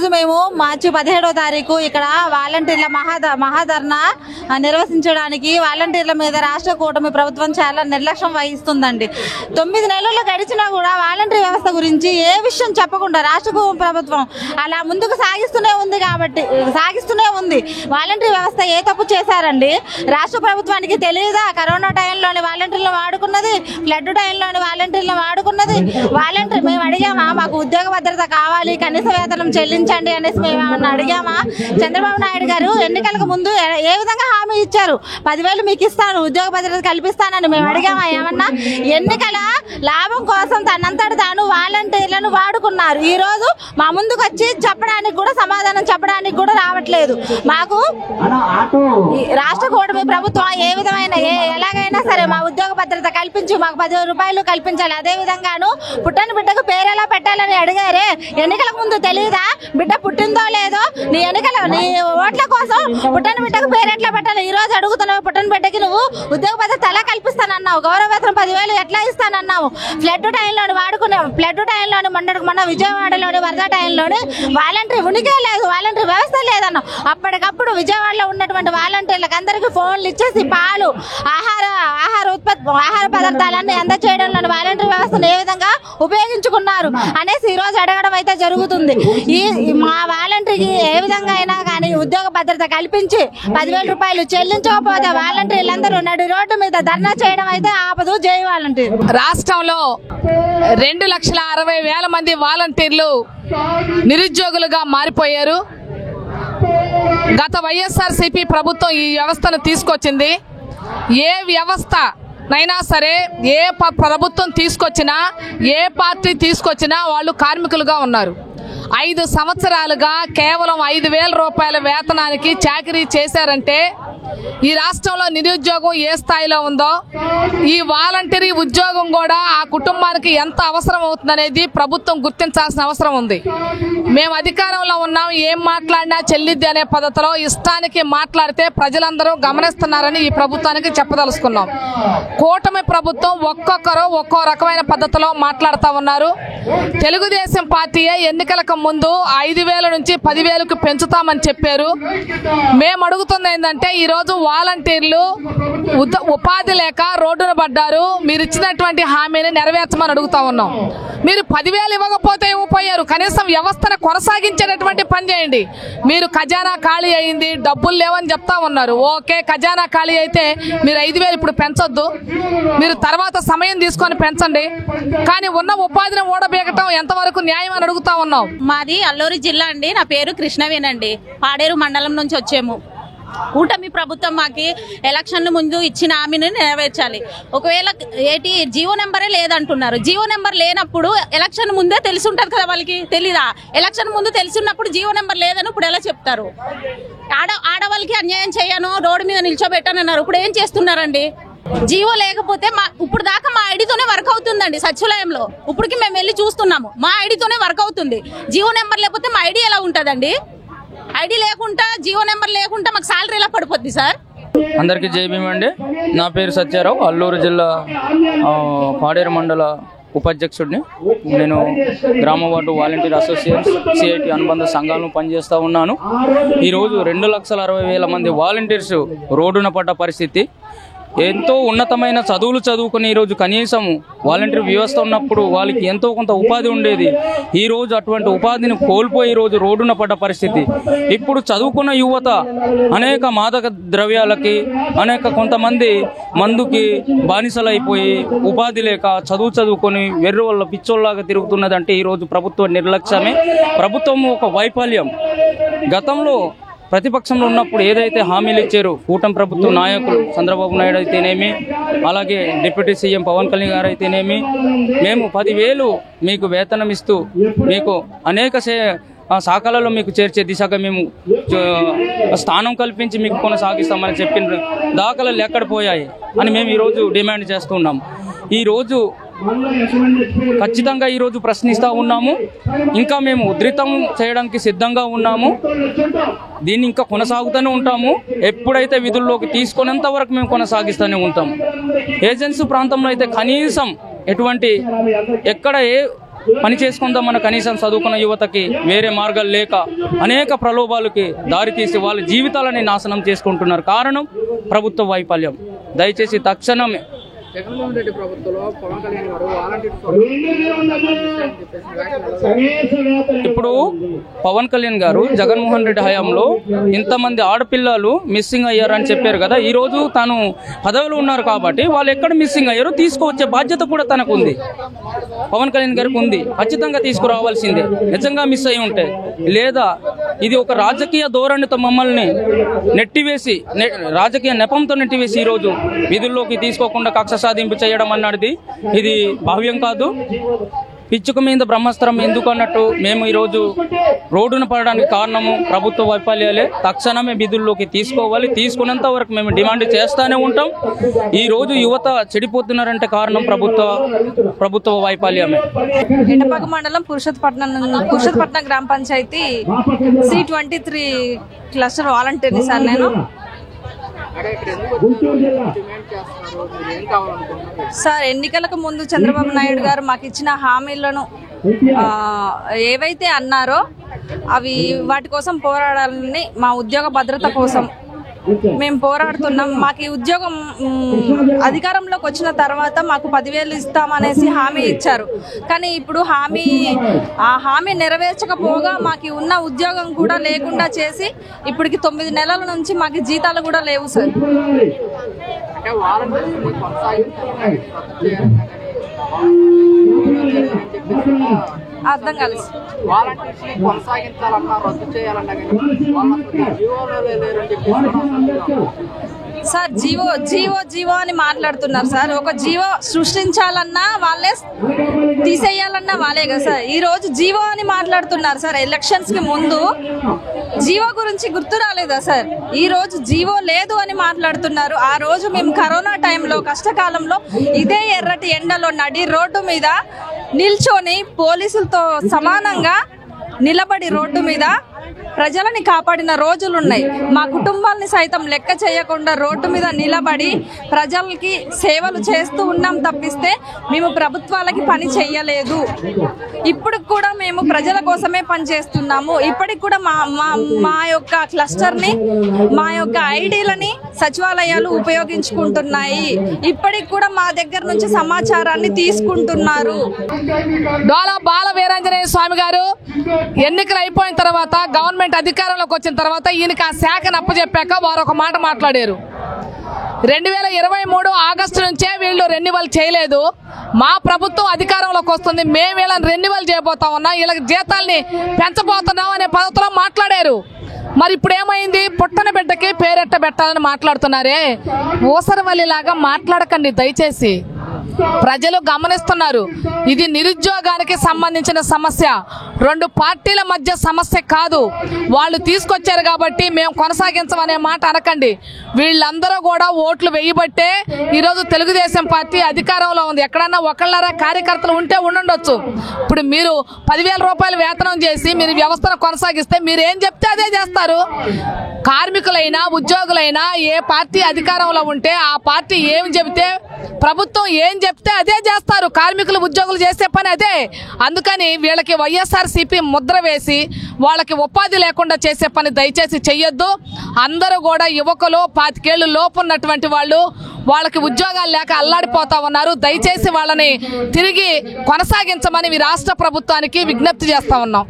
ఈరోజు మేము మార్చి 17వ తారీఖు ఇక్కడ వాలంటీర్ల మహాధర్నా నిర్వహించడానికి వాలంటీర్ల మీద రాష్ట్ర కూటమి ప్రభుత్వం చాలా నిర్లక్ష్యం వహిస్తుందండి. 9 నెలలు గడిచినా కూడా వాలంటీర్ వ్యవస్థ గురించి ఏ విషయం చెప్పకుండా రాష్ట్ర ప్రభుత్వం అలా ముందుకు సాగిస్తూనే ఉంది. వాలంటీర్ వ్యవస్థ ఏ తప్పు చేశారండి? రాష్ట్ర ప్రభుత్వానికి తెలియదా? కరోనా టైంలోని వాలంటీర్లు వాడుకున్నది, ఫ్లడ్ టైంలోని వాలంటీర్లు వాడుకున్నది. వాలంటీర్ మేము అడిగామా మాకు ఉద్యోగ భద్రత కావాలి, కనీస వేతనం చెల్లించండి అనేసి మేము ఏమన్నా అడిగామా? చంద్రబాబు నాయుడు గారు ఎన్నికలకు ముందు ఏ విధంగా హామీ ఇచ్చారు? 10,000 మీకు ఇస్తాను, ఉద్యోగ భద్రత కల్పిస్తానని మేము అడిగామా? ఏమన్నా ఎన్నికల లాభం కోసం తనంతటి తాను వాలంటీర్లను వాడుకున్నారు. ఈ రోజు మా ముందుకు వచ్చి చెప్పడానికి కూడా, సమాధానం చెప్పడానికి కూడా రావట్లేదు. మాకు రాష్ట్ర కూటమి ప్రభుత్వం ఏ విధమైన ఎలాగైనా సరే మా ఉద్యోగ భద్రత కల్పించి మాకు 10,000 రూపాయలు కల్పించాలి. అదే విధంగాను పుట్టని బిడ్డకు పేరు ఎలా పెట్టాలని అడిగారే, ఎన్నికలకు ముందు తెలియదా? బిడ్డ పుట్టిందో లేదో, నీ ఓట్ల కోసం పుట్టని బిడ్డకు పేరు ఎట్లా పెట్టాలి? ఈ రోజు అడుగుతున్నావు, పుట్టని బిడ్డకి నువ్వు ఉద్యోగ భద్రత ఎలా కల్పిస్తానన్నావు, గౌరవ వేతనం 10,000 ఎట్లా ఇస్తానన్నావు? ఫ్లడ్ టైంలోని మొన్న విజయవాడలోని వరద టైంలోని వాలంటీర్ ఉనికే లేదు, వాలంటీర్ వ్యవస్థ లేదన్నావు. అప్పటికప్పుడు విజయవాడలో ఉన్నటువంటి వాలంటీర్లకు అందరికీ ఫోన్లు ఇచ్చేసి పాలు, ఆహార పదార్థాలన్నీ అందచేయడంలోని వాలంటీర్ వ్యవస్థను ఏ విధంగా ఉపయోగించుకున్నారు అనేసి ఈ రోజు అడగడం అయితే జరుగుతుంది. మా వాలంటీర్కి ఏ విధంగా అయినా కానీ ఉద్యోగ భద్రత కల్పించి 10,000 రూపాయలు చెల్లించకపోతే వాలంటీర్లందరూ నడి రోడ్డు మీద ధర్నా చేయడం అయితే ఆపదు. జై వాలంటీర్. రాష్ట్రంలో 2,60,000 మంది వాలంటీర్లు నిరుద్యోగులుగా మారిపోయారు. గత వైఎస్ఆర్సీపీ ప్రభుత్వం ఈ వ్యవస్థను తీసుకొచ్చింది. ఏ వ్యవస్థ నైనా సరే, ఏ ప్రభుత్వం తీసుకొచ్చినా, ఏ పార్టీ తీసుకొచ్చినా వాళ్ళు కార్మికులుగా ఉన్నారు. 5 సంవత్సరాలుగా కేవలం 5,000 రూపాయల వేతనానికి చాకరీ చేశారంటే ఈ రాష్ట్రంలో నిరుద్యోగం ఏ స్థాయిలో ఉందో, ఈ వాలంటీరీ ఉద్యోగం కూడా ఆ కుటుంబానికి ఎంత అవసరం అవుతుందనేది ప్రభుత్వం గుర్తించాల్సిన అవసరం ఉంది. మేము అధికారంలో ఉన్నాం, ఏం మాట్లాడినా చెల్లిద్ది అనే పద్ధతిలో ఇష్టానికి మాట్లాడితే ప్రజలందరూ గమనిస్తున్నారని ఈ ప్రభుత్వానికి చెప్పదలుచుకున్నాం. కూటమి ప్రభుత్వం ఒక్కొక్కరు ఒక్కో రకమైన పద్ధతిలో మాట్లాడుతూ ఉన్నారు. తెలుగుదేశం పార్టీయే ఎన్నికలకు ముందు 5,000 నుంచి 10,000కు పెంచుతామని చెప్పారు. మేము అడుగుతుంది ఏంటంటే, ఈరోజు వాలంటీర్లు ఉపాధి లేక రోడ్డున పడ్డారు. మీరు ఇచ్చినటువంటి హామీని నెరవేర్చమని అడుగుతా ఉన్నాం. మీరు 10,000 ఇవ్వకపోతే ఇవ్వపోయారు, కనీసం వ్యవస్థను కొనసాగించేటటువంటి పని చేయండి. మీరు ఖజానా ఖాళీ అయింది, డబ్బులు లేవని చెప్తా ఉన్నారు. ఓకే, ఖజానా ఖాళీ అయితే మీరు 5,000 ఇప్పుడు పెంచొద్దు, మీరు తర్వాత సమయం తీసుకొని పెంచండి. కానీ ఉన్న ఉపాధిని ఊడబీగటం ఎంతవరకు న్యాయం అని అడుగుతా ఉన్నాం. మాది అల్లూరు జిల్లా అండి. నా పేరు కృష్ణవేనండి. పాడేరు మండలం నుంచి వచ్చాము. కూటమి ప్రభుత్వం మాకి ఎలక్షన్ ముందు ఇచ్చిన హామీని నెరవేర్చాలి. ఒకవేళ జీవో నెంబరే లేదంటున్నారు. జీవో నెంబర్ లేనప్పుడు ఎలక్షన్ ముందే తెలిసి ఉంటుంది కదా, వాళ్ళకి తెలీదా? ఎలక్షన్ ముందు తెలిసినప్పుడు జీవో నెంబర్ లేదని ఇప్పుడు ఎలా చెప్తారు? ఆడవాళ్ళకి అన్యాయం చేయను, రోడ్డు మీద నిల్చోబెట్టానన్నారు. ఇప్పుడు ఏం చేస్తున్నారండి? జీవో లేకపోతే ఇప్పుడు దాకా మా ఐడితోనే వర్క్ అవుతుందండి సచివాలయంలో. ఇప్పటికి మేము వెళ్ళి చూస్తున్నాము, మా ఐడితోనే వర్క్ అవుతుంది. జీవో నెంబర్ లేకపోతే మా ఐడి ఎలా ఉంటుందండి? ఐడి లేకుండా, జీవో నెంబర్ లేకుండా మాకు సాలరీ ఎలా పడిపోద్ది సార్? అందరికీ జై భీమ్ అండి. నా పేరు సత్యారావు, అల్లూరు జిల్లా పాడేరు మండల ఉపాధ్యక్షుడిని. నేను గ్రామ వార్డు వాలంటీర్ అసోసియేషన్ సిఐటి అనుబంధ సంఘాలను పనిచేస్తూ ఉన్నాను. ఈరోజు 2,60,000 మంది వాలంటీర్స్ రోడ్డున పడ్డ పరిస్థితి. ఎంతో ఉన్నతమైన చదువులు చదువుకుని ఈరోజు కనీసం వాలంటీర్ వ్యవస్థ ఉన్నప్పుడు వాళ్ళకి ఎంతో కొంత ఉపాధి ఉండేది. ఈరోజు అటువంటి ఉపాధిని కోల్పోయి ఈరోజు రోడ్డున పడ్డ పరిస్థితి. ఇప్పుడు చదువుకున్న యువత అనేక మాదక ద్రవ్యాలకి, కొంతమంది మందుకి బానిసలైపోయి ఉపాధి లేక చదువుకొని వెర్రి వాళ్ళ పిచ్చోళ్ళలాగా తిరుగుతున్నదంటే ఈరోజు ప్రభుత్వ నిర్లక్ష్యమే, ప్రభుత్వం ఒక వైఫల్యం. గతంలో ప్రతిపక్షంలో ఉన్నప్పుడు ఏదైతే హామీలు ఇచ్చారో కూటమి ప్రభుత్వ నాయకులు చంద్రబాబు నాయుడు అయితేనేమి, అలాగే డిప్యూటీ సీఎం పవన్ కళ్యాణ్ గారు అయితేనేమి, మేము 10,000 మీకు వేతనం ఇస్తూ మీకు అనేక శాఖలలో మీకు చేర్చే దిశగా మేము స్థానం కల్పించి మీకు కొనసాగిస్తామని చెప్పిన దాఖలాలు ఎక్కడ పోయాయి అని మేము ఈరోజు డిమాండ్ చేస్తున్నాం. ఈరోజు ఖచ్చితంగా ఈరోజు ప్రశ్నిస్తూ ఉన్నాము. ఇంకా మేము ఉధృతం చేయడానికి సిద్ధంగా ఉన్నాము. దీన్ని ఇంకా కొనసాగుతూనే ఉంటాము. ఎప్పుడైతే విధుల్లోకి తీసుకునేంత వరకు మేము కొనసాగిస్తూనే ఉంటాము. ఏజెన్సీ ప్రాంతంలో అయితే కనీసం ఎక్కడ పని చేసుకుందాం మన కనీసం చదువుకున్న యువతకి వేరే మార్గాలు లేక అనేక ప్రలోభాలకి దారితీసి వాళ్ళ జీవితాలని నాశనం చేసుకుంటున్నారు. కారణం ప్రభుత్వ వైఫల్యం. దయచేసి తక్షణమే జగన్మోహన్ రెడ్డి ప్రభుత్వంలో పవన్ కళ్యాణ్ గారు వాలంటీర్స్ ఇప్పుడు పవన్ కళ్యాణ్ గారు జగన్మోహన్ రెడ్డి హయాంలో ఇంతమంది ఆడపిల్లలు మిస్సింగ్ అయ్యారని చెప్పారు కదా. ఈ రోజు తాను పదవిలో ఉన్నారు కాబట్టి వాళ్ళు ఎక్కడ మిస్సింగ్ అయ్యారో తీసుకువచ్చే బాధ్యత కూడా తనకు ఉంది, పవన్ కళ్యాణ్ గారికి ఉంది. ఖచ్చితంగా తీసుకురావాల్సిందే నిజంగా మిస్ అయి ఉంటే. లేదా ఇది ఒక రాజకీయ ధోరణితో మమ్మల్ని నెట్టివేసి రాజకీయ నెపంతో నెట్టివేసి ఈరోజు విధుల్లోకి తీసుకోకుండా కక్ష సాధింపు చేయడం అన్నది ఇది భావ్యం కాదు. పిచ్చుక మీద బ్రహ్మాస్త్రం ఎందుకు అన్నట్టు మేము ఈరోజు రోడ్డున పడడానికి కారణము ప్రభుత్వ వైఫల్యాలే. తక్షణమే విధుల్లోకి తీసుకోవాలి. తీసుకున్నంత వరకు మేము డిమాండ్ చేస్తూనే ఉంటాం. ఈ రోజు యువత చెడిపోతున్నారంటే కారణం ప్రభుత్వ వైఫల్యమే. ఎండపాక మండలం పురుషోత్తపట్నం గ్రామ పంచాయతీ C23 క్లస్టర్ వాలంటీర్ని సార్ నేను. సార్ ఎన్నికలకు ముందు చంద్రబాబు నాయుడు గారు మాకు ఇచ్చిన హామీలను ఏవైతే అన్నారో వాటి కోసం పోరాడాలని, మా ఉద్యోగ భద్రత కోసం మేము పోరాడుతున్నాం. మాకు ఈ ఉద్యోగం అధికారంలోకి వచ్చిన తర్వాత మాకు 10,000 ఇస్తామనేసి హామీ ఇచ్చారు. కానీ ఇప్పుడు ఆ హామీ నెరవేర్చకపోగా మాకు ఉన్న ఉద్యోగం కూడా లేకుండా చేసి ఇప్పటికి 9 నెలల నుంచి మాకు జీతాలు కూడా లేవు సార్. అర్థం కాలేదు సార్. జీవో అని మాట్లాడుతున్నారు సార్. ఒక జీవో సృష్టించాలన్నా వాళ్ళే, తీసేయాలన్నా వాళ్ళే కదా సార్. ఈ రోజు జీవో అని మాట్లాడుతున్నారు సార్. ఎలక్షన్స్ కి ముందు జీవో గురించి గుర్తు రాలేదా సార్? ఈ రోజు జీవో లేదు అని మాట్లాడుతున్నారు. ఆ రోజు మేము కరోనా టైంలో కష్టకాలంలో ఇదే ఎర్రటి ఎండలో నడి రోడ్డు మీద నిల్చొని పోలీసులతో సమానంగా నిలబడి రోడ్డు మీద ప్రజలని కాపాడిన రోజులున్నాయి. మా కుటుంబాలని సైతం లెక్క చేయకుండా రోడ్డు మీద నిలబడి ప్రజలకి సేవలు చేస్తూ ఉన్నాం తప్పిస్తే మేము ప్రభుత్వాలకి పని చెయ్యలేదు. ఇప్పుడు కూడా మేము ప్రజల కోసమే పనిచేస్తున్నాము. ఇప్పటికి కూడా మా యొక్క క్లస్టర్ని, మా యొక్క ఐడీలని సచివాలయాలు ఉపయోగించుకుంటున్నాయి. ఇప్పటికి కూడా మా దగ్గర నుంచి సమాచారాన్ని తీసుకుంటున్నారు. డోలా బాల వీరాంజనేయ స్వామి గారు ఎన్నికలు అయిపోయిన తర్వాత గవర్నమెంట్ అధికారంలోకి వచ్చిన తర్వాత ఈయనకి ఆ శాఖను అప్పచెప్పాక వారు ఒక మాట మాట్లాడారు. 2023 ఆగస్టు నుంచే వీళ్ళు రెన్యువల్ చేయలేదు. మా ప్రభుత్వం అధికారంలోకి వస్తుంది, మేము వీళ్ళని రెన్యువల్ చేయబోతా ఉన్నాం, వీళ్ళకి జీతాల్ని పెంచబోతున్నాం అనే పద్ధతిలో మాట్లాడారు. మరి ఇప్పుడు ఏమైంది? పుట్టన బిడ్డకి పేరెట్ట పెట్టాలని మాట్లాడుతున్నారే. ఊసరవల్లిలాగా మాట్లాడకండి దయచేసి. ప్రజలు గమనిస్తున్నారు. ఇది నిరుద్యోగానికి సంబంధించిన సమస్య, 2 పార్టీల మధ్య సమస్య కాదు. వాళ్ళు తీసుకొచ్చారు కాబట్టి మేము కొనసాగించమనే మాట అనకండి. వీళ్ళందరూ కూడా ఓట్లు వేయబట్టే ఈరోజు తెలుగుదేశం పార్టీ అధికారంలో ఉంది. ఎక్కడన్నా ఒకళ్ళరా కార్యకర్తలు ఉంటే ఉండుండొచ్చు. ఇప్పుడు మీరు 10,000 రూపాయలు వేతనం చేసి మీరు వ్యవస్థను కొనసాగిస్తే మీరు ఏం చెప్తే అదే చేస్తారు. కార్మికులైనా ఉద్యోగులైనా ఏ పార్టీ అధికారంలో ఉంటే ఆ పార్టీ ఏం చెబితే, ప్రభుత్వం ఏం చెప్తే అదే చేస్తారు. కార్మికులు ఉద్యోగులు చేసే పని అదే. అందుకని వీళ్ళకి వైఎస్ఆర్సీపీ ముద్ర వేసి వాళ్ళకి ఉపాధి లేకుండా చేసే పని దయచేసి చెయ్యొద్దు. అందరూ కూడా యువకులు 25 ఏళ్ళు లోపు ఉన్నటువంటి వాళ్ళు, వాళ్ళకి ఉద్యోగాలు లేక అల్లాడిపోతా ఉన్నారు. దయచేసి వాళ్ళని తిరిగి కొనసాగించమని రాష్ట్ర ప్రభుత్వానికి విజ్ఞప్తి చేస్తా ఉన్నాం.